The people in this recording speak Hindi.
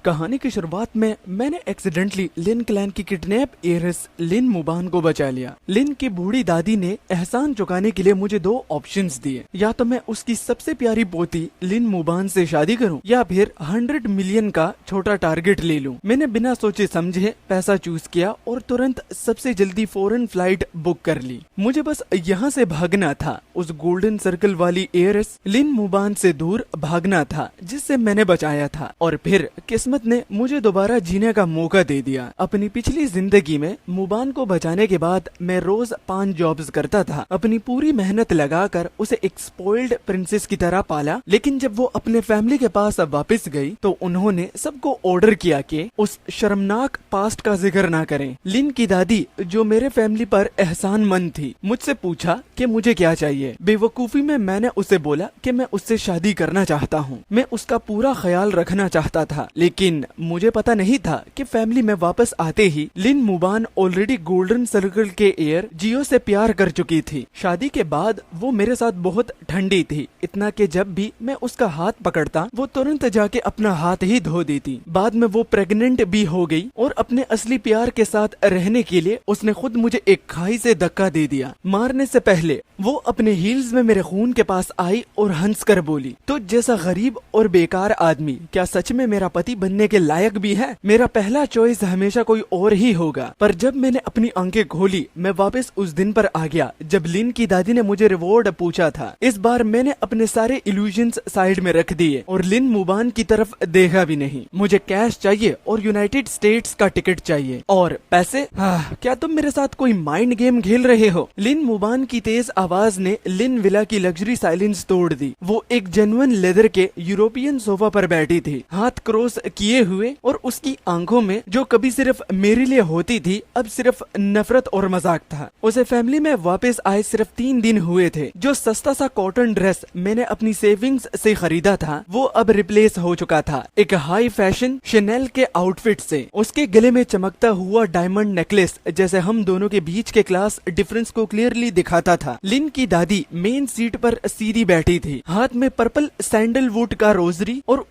कहानी की शुरुआत में मैंने एक्सीडेंटली लिन क्लैन की किडनैप एयरस लिन मुबान को बचा लिया। लिन की बूढ़ी दादी ने एहसान चुकाने के लिए मुझे दो ऑप्शंस दिए, या तो मैं उसकी सबसे प्यारी पोती लिन मुबान से शादी करूं या फिर 100 मिलियन का छोटा टारगेट ले लूं। मैंने बिना सोचे समझे पैसा चूज किया और तुरंत सबसे जल्दी फॉरेन फ्लाइट बुक कर ली। मुझे बस यहाँ से भागना था, उस गोल्डन सर्कल वाली एयरस लिन मुबान से दूर भागना था जिससे मैंने बचाया था। और फिर किस्मत ने मुझे दोबारा जीने का मौका दे दिया। अपनी पिछली जिंदगी में मुबान को बचाने के बाद मैं रोज 5 जॉब्स करता था, अपनी पूरी मेहनत लगाकर उसे एक स्पॉइल्ड प्रिंसेस की तरह पाला। लेकिन जब वो अपने फैमिली के पास वापस गई तो उन्होंने सबको ऑर्डर किया कि उस शर्मनाक पास्ट का जिक्र ना करें। लिन की दादी, जो मेरे फैमिली पर एहसानमंद थी, मुझसे पूछा कि मुझे क्या चाहिए। बेवकूफी में मैंने उसे बोला कि मैं उससे शादी करना चाहता हूँ, मैं उसका पूरा ख्याल रखना चाहता था। लेकिन मुझे पता नहीं था कि फैमिली में वापस आते ही लिन मुबान ऑलरेडी गोल्डन सर्कल के एयर जियो से प्यार कर चुकी थी। शादी के बाद वो मेरे साथ बहुत ठंडी थी, इतना कि जब भी मैं उसका हाथ पकड़ता वो तुरंत जाके अपना हाथ ही धो देती। बाद में वो प्रेग्नेंट भी हो गई और अपने असली प्यार के साथ रहने के लिए उसने खुद मुझे एक खाई से धक्का दे दिया। मारने से पहले वो अपने हील्स में मेरे खून के पास आई और हंस कर बोली, तो जैसा गरीब और बेकार आदमी क्या सच में मेरा पति बनने के लायक भी है? मेरा पहला चॉइस हमेशा कोई और ही होगा। पर जब मैंने अपनी आंखें खोली, मैं वापस उस दिन पर आ गया जब लिन की दादी ने मुझे रिवॉर्ड पूछा था। इस बार मैंने अपने सारे इल्यूजन्स साइड में रख दिए और लिन मुबान की तरफ देखा भी नहीं। मुझे कैश चाहिए और यूनाइटेड स्टेट्स का टिकट चाहिए और पैसे। क्या तुम मेरे साथ कोई माइंड गेम खेल रहे हो? लिन मुबान की तेज आवाज ने लिन विला की लग्जरी साइलेंस तोड़ दी। वो एक जेन्युइन लेदर के यूरोपियन सोफा पर बैठी थी, हाथ क्रॉस किए हुए, और उसकी आंखों में जो कभी सिर्फ मेरे लिए होती थी अब सिर्फ नफरत और मजाक था। उसे फैमिली में वापस आए सिर्फ 3 दिन हुए थे। जो सस्ता सा कॉटन ड्रेस मैंने अपनी सेविंग्स से खरीदा था वो अब रिप्लेस हो चुका था एक हाई फैशन शनेल के आउटफिट से। उसके गले में चमकता हुआ डायमंड नेकलेस जैसे हम दोनों के बीच के क्लास डिफरेंस को क्लियरली दिखाता था। लिन की दादी मेन सीट पर सीधी बैठी थी, हाथ में पर्पल सैंडलवुड का रोजरी और